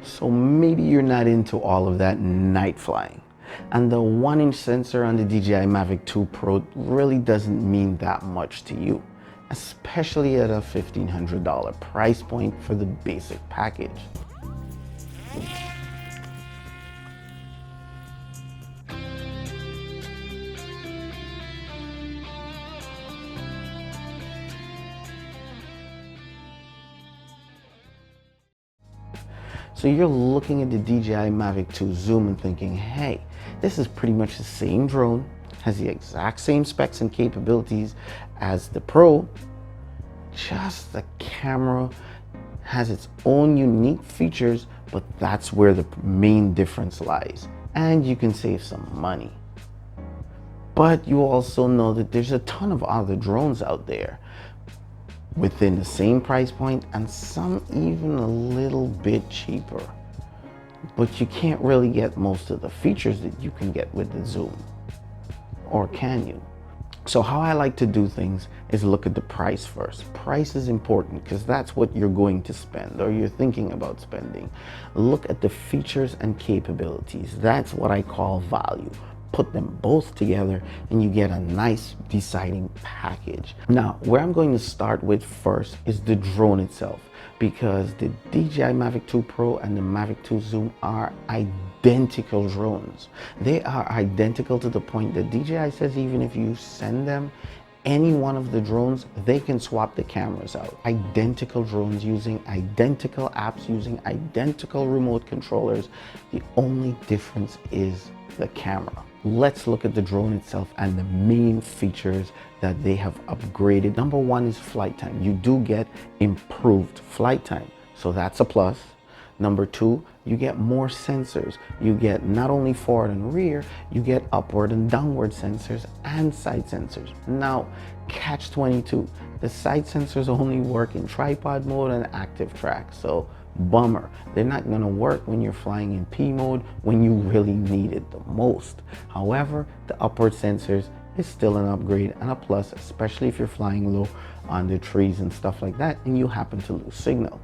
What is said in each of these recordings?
So maybe you're not into all of that night flying. And the 1-inch sensor on the DJI Mavic 2 Pro really doesn't mean that much to you, especially at a $1,500 price point for the basic package. So you're looking at the DJI Mavic 2 Zoom and thinking, hey, this is pretty much the same drone, has the exact same specs and capabilities as the Pro, just the camera has its own unique features, but that's where the main difference lies. And you can save some money. But you also know that there's a ton of other drones out there within the same price point, and some even a little bit cheaper. But you can't really get most of the features that you can get with the Zoom. Or can you? So how I like to do things is look at the price first. Price is important because that's what you're going to spend or you're thinking about spending. Look at the features and capabilities. That's what I call value. Put them both together and you get a nice deciding package. Now, where I'm going to start with first is the drone itself, because the DJI Mavic 2 Pro and the Mavic 2 Zoom are identical drones. They are identical to the point that DJI says even if you send them any one of the drones, they can swap the cameras out. Identical drones using identical apps, using identical remote controllers. The only difference is the camera. Let's look at the drone itself and the main features that they have upgraded. Number one is flight time. You do get improved flight time, so that's a plus. Number two, you get more sensors. You get not only forward and rear, you get upward and downward sensors and side sensors. Now, catch 22. The side sensors only work in tripod mode and active track, so bummer. They're not going to work when you're flying in P mode when you really need it the most. However, the upward sensors is still an upgrade and a plus, especially if you're flying low on the trees and stuff like that and you happen to lose signal.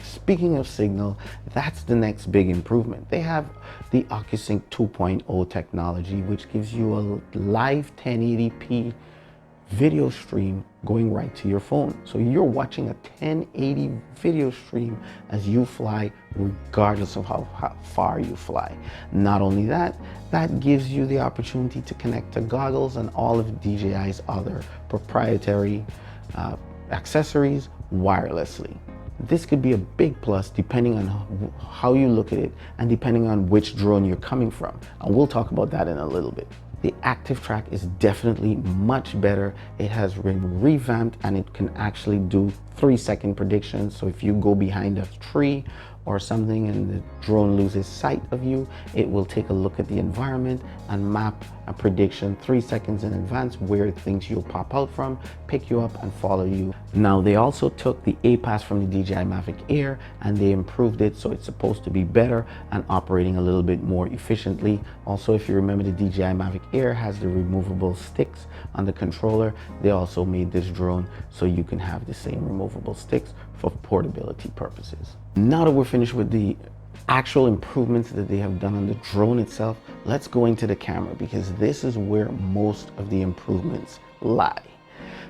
Speaking of signal, that's the next big improvement. They have the OcuSync 2.0 technology, which gives you a live 1080p video stream going right to your phone. So you're watching a 1080 video stream as you fly, regardless of how far you fly. Not only that, that gives you the opportunity to connect to goggles and all of DJI's other proprietary accessories wirelessly. This could be a big plus depending on how you look at it and depending on which drone you're coming from. And we'll talk about that in a little bit. The active track is definitely much better. It has been revamped and it can actually do 3-second predictions. So if you go behind a tree or something and the drone loses sight of you, it will take a look at the environment and map a prediction 3 seconds in advance where it thinks you'll pop out from, pick you up and follow you. Now they also took the APAS from the DJI Mavic Air and they improved it so it's supposed to be better and operating a little bit more efficiently. Also, if you remember, the DJI Mavic Air has the removable sticks on the controller. They also made this drone so you can have the same removable sticks for portability purposes. Now that we're finished with the actual improvements that they have done on the drone itself, let's go into the camera because this is where most of the improvements lie.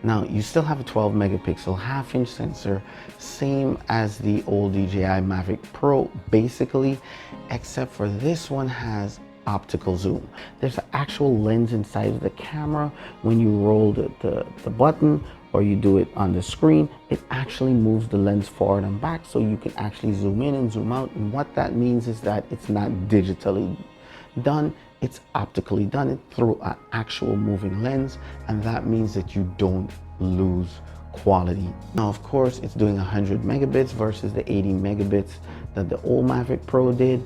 Now, you still have a 12 megapixel half-inch sensor, same as the old DJI Mavic Pro basically, except for this one has optical zoom. There's an actual lens inside of the camera. When you roll the button or you do it on the screen, it actually moves the lens forward and back so you can actually zoom in and zoom out. And what that means is that it's not digitally done, it's optically done through an actual moving lens, and that means that you don't lose quality. Now, of course, it's doing 100 megabits versus the 80 megabits that the old Mavic Pro did.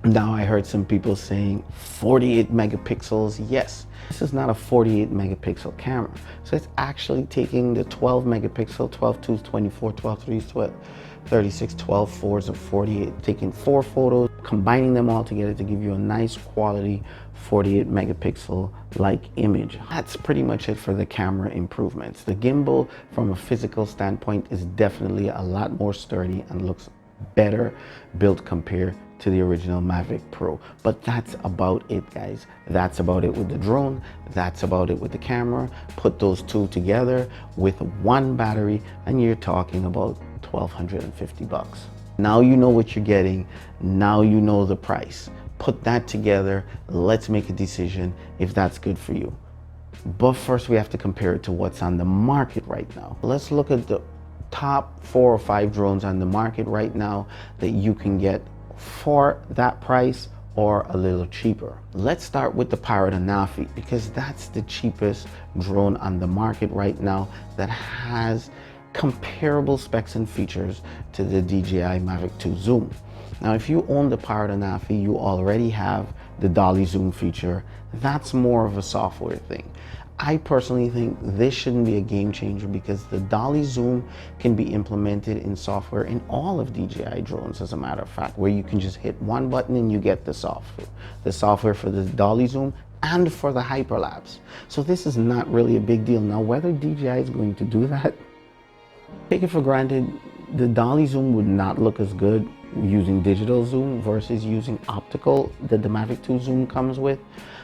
Now I heard some people saying 48 megapixels. Yes, this is not a 48 megapixel camera. So it's actually taking the 12 megapixel, 12 2s 24, 12 3s 12, 36, 12 4s of 48, taking 4 photos, combining them all together to give you a nice quality 48 megapixel like image. That's pretty much it for the camera improvements. The gimbal from a physical standpoint is definitely a lot more sturdy and looks better built compared to the original Mavic Pro. But that's about it, guys. That's about it with the drone. That's about it with the camera. Put those two together with one battery and you're talking about $1,250. Now you know what you're getting. Now you know the price. Put that together. Let's make a decision if that's good for you. But first we have to compare it to what's on the market right now. Let's look at the top 4 or 5 drones on the market right now that you can get for that price or a little cheaper. Let's start with the Parrot Anafi because that's the cheapest drone on the market right now that has comparable specs and features to the DJI Mavic 2 Zoom. Now, if you own the Parrot Anafi, you already have the dolly zoom feature. That's more of a software thing. I personally think this shouldn't be a game changer because the dolly zoom can be implemented in software in all of DJI drones, as a matter of fact, where you can just hit one button and you get the software for the dolly zoom and for the hyperlapse. So this is not really a big deal. Now, whether DJI is going to do that, take it for granted, the dolly zoom would not look as good using digital zoom versus using optical that the Mavic 2 Zoom comes with.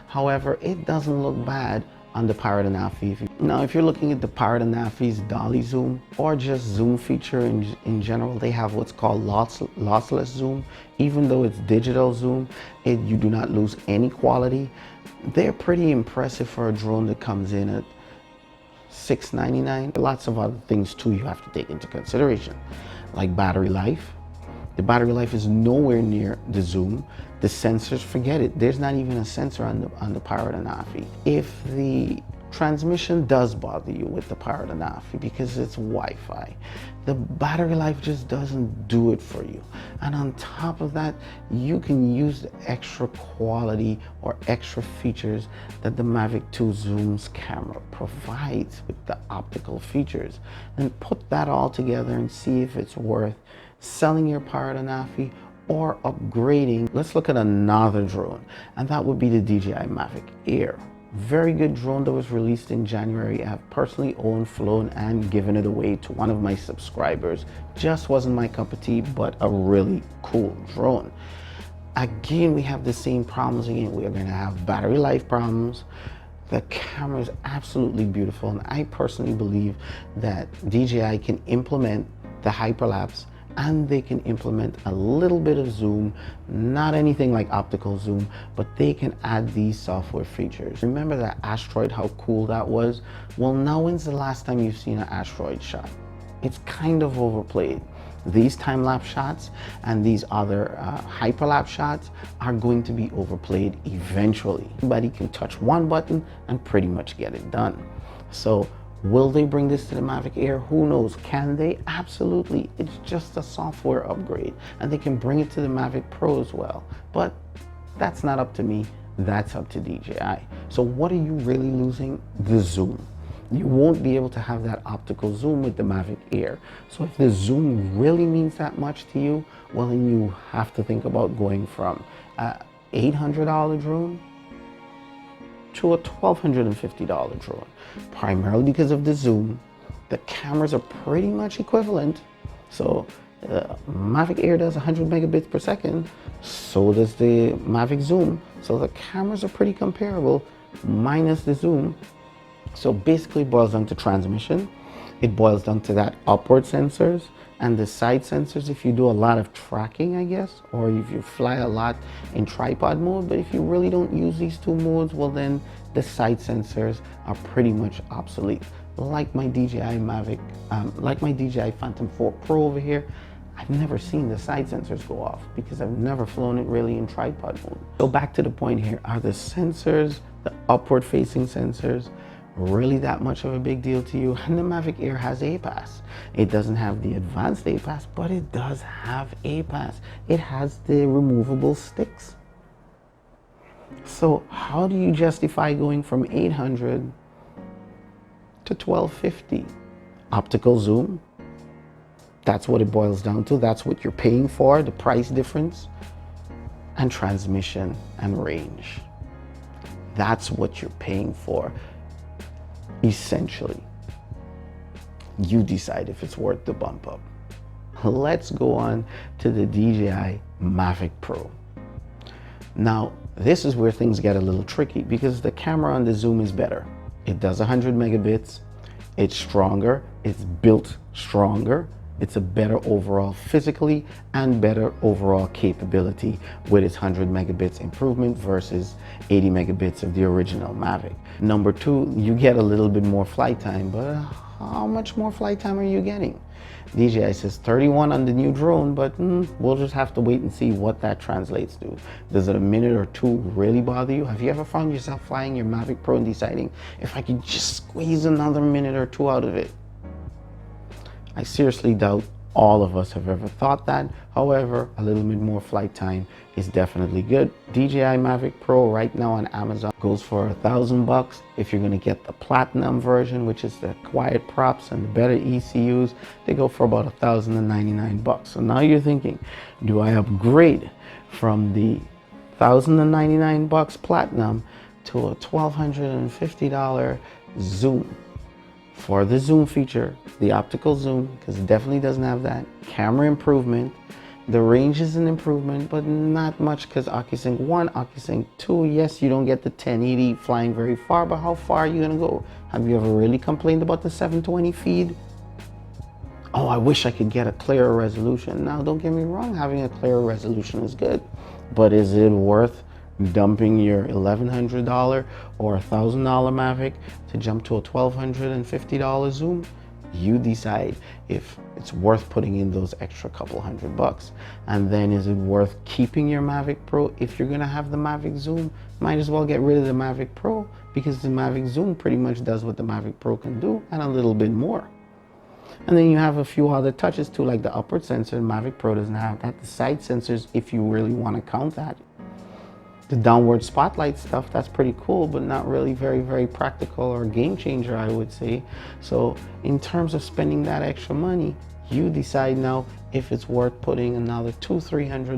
However, it doesn't look bad on the Parrot Anafi. Now, if you're looking at the Parrot Anafi's dolly zoom or just zoom feature in general, they have what's called lossless zoom. Even though it's digital zoom, you do not lose any quality. They're pretty impressive for a drone that comes in at $699. Lots of other things too you have to take into consideration, like battery life. The battery life is nowhere near the Zoom. The sensors, forget it. There's not even a sensor on the Parrot Anafi. If the transmission does bother you with the Parrot Anafi because it's Wi-Fi, the battery life just doesn't do it for you. And on top of that, you can use the extra quality or extra features that the Mavic 2 Zoom's camera provides with the optical features. And put that all together and see if it's worth selling your Parrot Anafi or upgrading. Let's look at another drone, and that would be the DJI Mavic Air. Very good drone that was released in January. I've personally owned, flown, and given it away to one of my subscribers. Just wasn't my cup of tea, but a really cool drone. Again, we have the same problems again. We are going to have battery life problems. The camera is absolutely beautiful, and I personally believe that DJI can implement the hyperlapse and they can implement a little bit of zoom, not anything like optical zoom, but they can add these software features. Remember that asteroid, how cool that was? Well, now when's the last time you've seen an asteroid shot? It's kind of overplayed. These time-lapse shots and these other hyperlapse shots are going to be overplayed eventually. Anybody can touch one button and pretty much get it done. So will they bring this to the Mavic Air? Who knows? Can they? Absolutely. It's just a software upgrade, and they can bring it to the Mavic Pro as well. But that's not up to me. That's up to DJI. So what are you really losing? The zoom. You won't be able to have that optical zoom with the Mavic Air. So if the zoom really means that much to you, well, then you have to think about going from an $800 drone to a $1,250 drone, primarily because of the zoom. The cameras are pretty much equivalent. So Mavic Air does 100 megabits per second, so does the Mavic Zoom. So the cameras are pretty comparable, minus the zoom. So basically it boils down to transmission. It boils down to that upward sensors and the side sensors if you do a lot of tracking, I guess, or if you fly a lot in tripod mode. But if you really don't use these two modes, well, then the side sensors are pretty much obsolete. Like my DJI Mavic, like my DJI Phantom 4 Pro over here, I've never seen the side sensors go off because I've never flown it really in tripod mode. So back to the point here, are the sensors, the upward facing sensors, really that much of a big deal to you? And the Mavic Air has APAS. It doesn't have the advanced APAS, but it does have APAS. It has the removable sticks. So how do you justify going from 800 to 1250? Optical zoom, that's what it boils down to. That's what you're paying for, the price difference, and transmission and range. That's what you're paying for. Essentially, you decide if it's worth the bump up. let's go on to the DJI Mavic Pro. Now, this is where things get a little tricky because the camera on the zoom is better. It does 100 megabits, it's stronger, it's built stronger, it's a better overall physically and better overall capability with its 100 megabits improvement versus 80 megabits of the original Mavic. Number two, you get a little bit more flight time, but how much more flight time are you getting? DJI says 31 on the new drone, but we'll just have to wait and see what that translates to. Does it a minute or two really bother you? Have you ever found yourself flying your Mavic Pro and deciding, if I could just squeeze another minute or two out of it? I seriously doubt all of us have ever thought that. However, a little bit more flight time is definitely good. DJI Mavic Pro right now on Amazon goes for $1,000. If you're going to get the platinum version, which is the quiet props and the better ECUs, they go for about $1,099. So now you're thinking, do I upgrade from the $1,099 platinum to a $1,250 zoom? For the zoom feature, the optical zoom, because it definitely doesn't have that. Camera improvement, the range is an improvement, but not much because OcuSync 1, OcuSync 2, yes, you don't get the 1080 flying very far, but how far are you gonna go? Have you ever really complained about the 720 feed? Oh, I wish I could get a clearer resolution. Now, don't get me wrong, having a clearer resolution is good, but is it worth dumping your $1,100 or $1,000 Mavic to jump to a $1,250 zoom? You decide if it's worth putting in those extra couple $100. And then is it worth keeping your Mavic Pro? If you're gonna have the Mavic Zoom, might as well get rid of the Mavic Pro because the Mavic Zoom pretty much does what the Mavic Pro can do and a little bit more. And then you have a few other touches too, like the upward sensor. Mavic Pro doesn't have that. The side sensors, if you really want to count that. The downward spotlight stuff, that's pretty cool, but not really very practical or game changer, I would say. So in terms of spending that extra money, you decide now if it's worth putting another $200-300,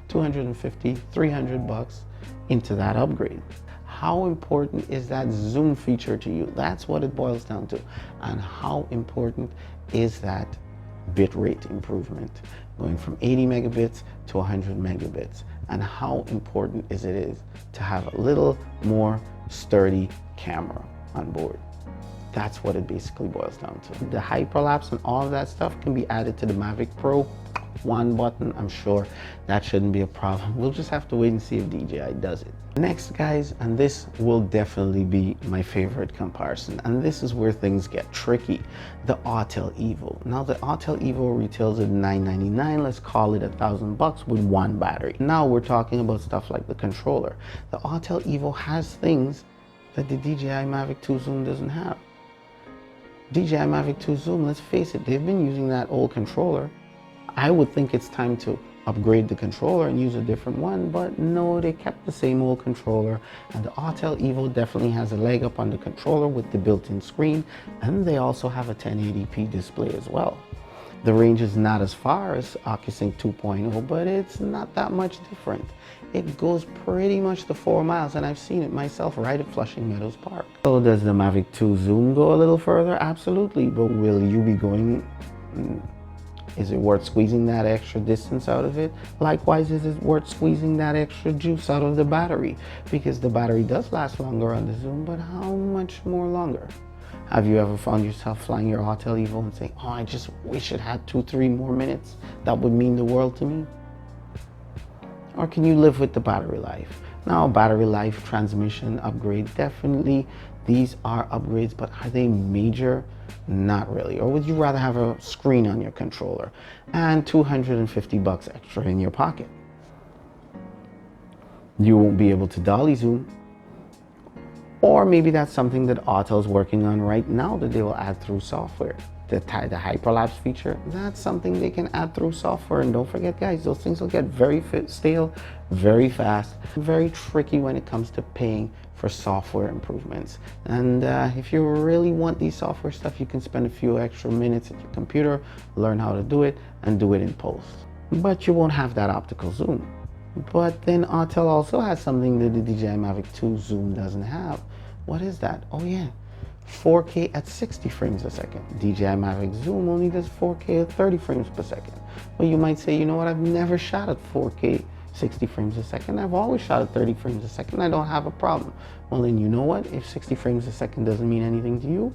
$250, $300 into that upgrade. How important is that zoom feature to you? That's what it boils down to. And how important is that bitrate improvement, going from 80 megabits to 100 megabits? And how important is it to have a little more sturdy camera on board? That's what it basically boils down to. The hyperlapse and all of that stuff can be added to the Mavic Pro. One button, I'm sure that shouldn't be a problem. We'll just have to wait and see if DJI does it. Next, guys, and this will definitely be my favorite comparison, and this is where things get tricky, the Autel Evo. Now, the Autel Evo retails at $999, let's call it $1,000 with one battery. Now we're talking about stuff like the controller. The Autel Evo has things that the DJI Mavic 2 Zoom doesn't have. DJI Mavic 2 Zoom, let's face it, they've been using that old controller. I would think it's time to upgrade the controller and use a different one, but no, they kept the same old controller. And the Autel Evo definitely has a leg up on the controller with the built-in screen, and they also have a 1080p display as well. The range is not as far as OcuSync 2.0, but it's not that much different. It goes pretty much to 4 miles, and I've seen it myself right at Flushing Meadows Park. So does the Mavic 2 Zoom go a little further? Absolutely, but will you be going... Is it worth squeezing that extra distance out of it? Likewise, is it worth squeezing that extra juice out of the battery? Because the battery does last longer on the Zoom, but how much more longer? Have you ever found yourself flying your Autel Evo and saying, oh, I just wish it had 2-3 more minutes? That would mean the world to me. Or can you live with the battery life? Now, battery life, transmission upgrade, definitely these are upgrades, but are they major? Not really. Or would you rather have a screen on your controller and $250 extra in your pocket? You won't be able to dolly zoom. Or maybe that's something that Autel's working on right now that they will add through software. The hyperlapse feature, that's something they can add through software. And don't forget, guys, those things will get very stale very fast, very tricky when it comes to paying for software improvements. And if you really want these software stuff, you can spend a few extra minutes at your computer, learn how to do it, and do it in post. But you won't have that optical zoom. But then Autel also has something that the DJI Mavic 2 Zoom doesn't have. What is that? Oh yeah, 4K at 60 frames a second. DJI Mavic Zoom only does 4K at 30 frames per second. Well, you might say, you know what, I've never shot at 4K 60 frames a second. I've always shot at 30 frames a second. I don't have a problem. Well, then you know what? If 60 frames a second doesn't mean anything to you,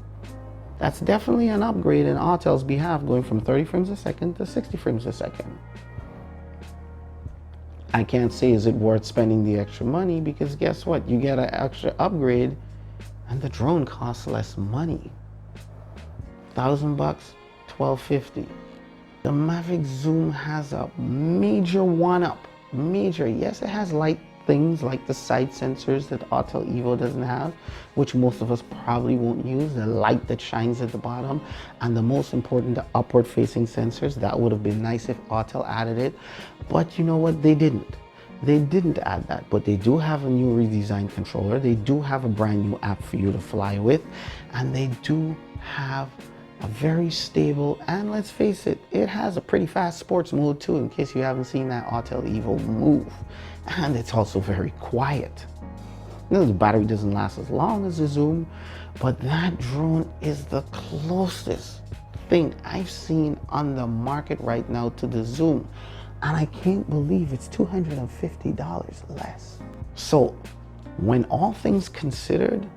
that's definitely an upgrade in Autel's behalf, going from 30 frames a second to 60 frames a second. I can't say is it worth spending the extra money, because guess what? You get an extra upgrade and the drone costs less money. $1,000, $1,250. The Mavic Zoom has a major one-up. Major. Yes, it has light things like the side sensors that Autel Evo doesn't have, which most of us probably won't use. The light that shines at the bottom, and the most important, the upward facing sensors. That would have been nice if Autel added it, but you know what? They didn't. They didn't add that, but they do have a new redesigned controller. They do have a brand new app for you to fly with, and they do have a very stable, and let's face it, it has a pretty fast sports mode too, in case you haven't seen that Autel Evo move. And it's also very quiet. Now, the battery doesn't last as long as the Zoom, but that drone is the closest thing I've seen on the market right now to the Zoom. And I can't believe it's $250 less. So when all things considered,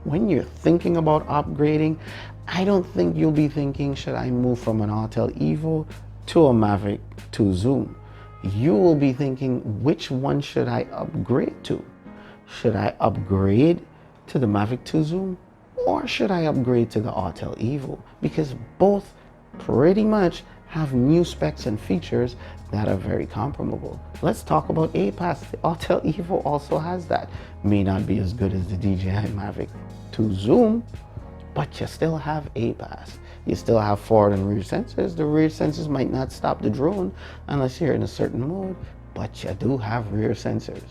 when you're thinking about upgrading, I don't think you'll be thinking, should I move from an Autel Evo to a Mavic 2 Zoom? You will be thinking, which one should I upgrade to? Should I upgrade to the Mavic 2 Zoom, or should I upgrade to the Autel Evo? Because both pretty much have new specs and features that are very comparable. Let's talk about APAS. The Autel Evo also has that. May not be as good as the DJI Mavic 2 Zoom, but you still have APAS. You still have forward and rear sensors. The rear sensors might not stop the drone unless you're in a certain mode, but you do have rear sensors.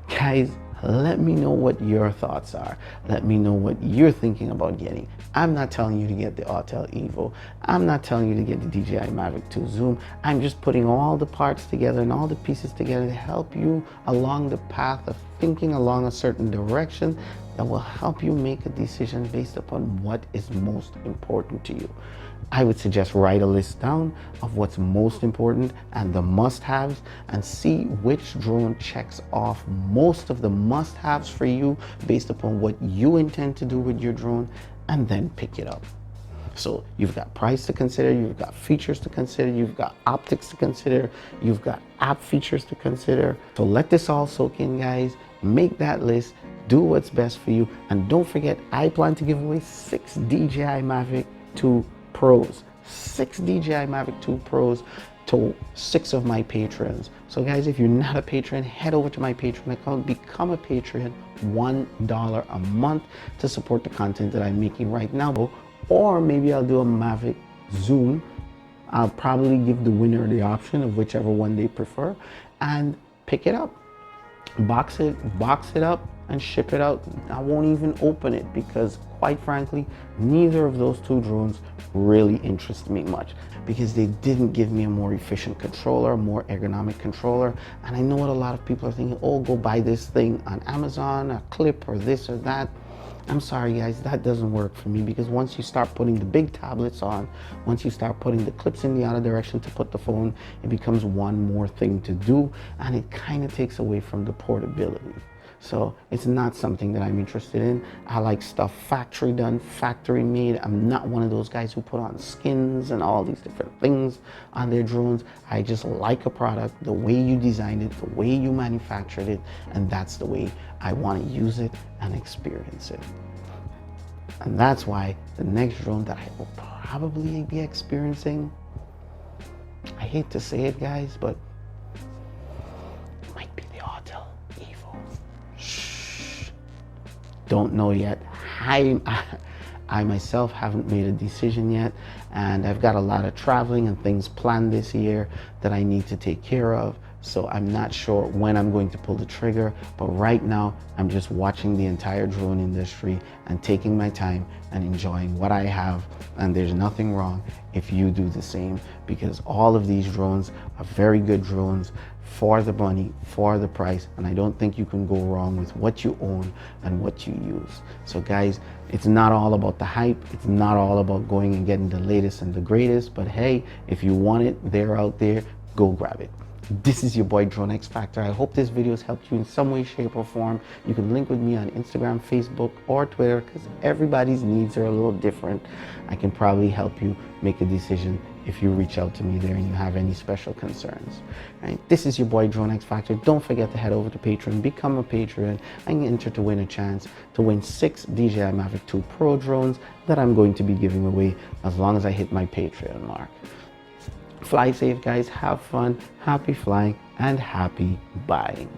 Guys, let me know what your thoughts are. Let me know what you're thinking about getting. I'm not telling you to get the Autel Evo. I'm not telling you to get the DJI Mavic 2 Zoom. I'm just putting all the parts together and all the pieces together to help you along the path of thinking along a certain direction that will help you make a decision based upon what is most important to you. I would suggest write a list down of what's most important and the must-haves, and see which drone checks off most of the must-haves for you based upon what you intend to do with your drone, and then pick it up. So you've got price to consider, you've got features to consider, you've got optics to consider, you've got app features to consider. So let this all soak in, guys. Make that list, do what's best for you, and don't forget, I plan to give away 6 DJI Mavic 2 Pros. 6 DJI Mavic 2 Pros to 6 of my patrons. So guys, if you're not a patron, head over to my Patreon account, become a patron, $1 a month to support the content that I'm making right now. Or maybe I'll do a Mavic Zoom. I'll probably give the winner the option of whichever one they prefer, and pick it up. Box it up and ship it out. I won't even open it, because quite frankly, neither of those two drones really interest me much, because they didn't give me a more efficient controller, a more ergonomic controller. And I know what a lot of people are thinking, oh, go buy this thing on Amazon, a clip or this or that. I'm sorry guys, that doesn't work for me, because once you start putting the big tablets on, once you start putting the clips in the other direction to put the phone, it becomes one more thing to do, and it kind of takes away from the portability. So it's not something that I'm interested in. I like stuff factory done, factory made. I'm not one of those guys who put on skins and all these different things on their drones. I just like a product the way you designed it, the way you manufactured it, and that's the way I want to use it and experience it. And that's why the next drone that I will probably be experiencing, I hate to say it guys, but it might be the Autel Evo. Shh. Don't know yet. I myself haven't made a decision yet, and I've got a lot of traveling and things planned this year that I need to take care of. So I'm not sure when I'm going to pull the trigger, but right now I'm just watching the entire drone industry and taking my time and enjoying what I have. And there's nothing wrong if you do the same, because all of these drones are very good drones for the money, for the price, and I don't think you can go wrong with what you own and what you use. So guys, it's not all about the hype, it's not all about going and getting the latest and the greatest, but hey, if you want it, they're out there, go grab it. This is your boy Drone X Factor. I hope this video has helped you in some way, shape, or form. You can link with me on Instagram, Facebook, or Twitter, because everybody's needs are a little different. I can probably help you make a decision if you reach out to me there and you have any special concerns. Right? This is your boy Drone X Factor. Don't forget to head over to Patreon, become a Patreon, and enter to win a chance to win 6 DJI Mavic 2 Pro drones that I'm going to be giving away as long as I hit my Patreon mark. Fly safe, guys. Have fun. Happy flying and happy buying.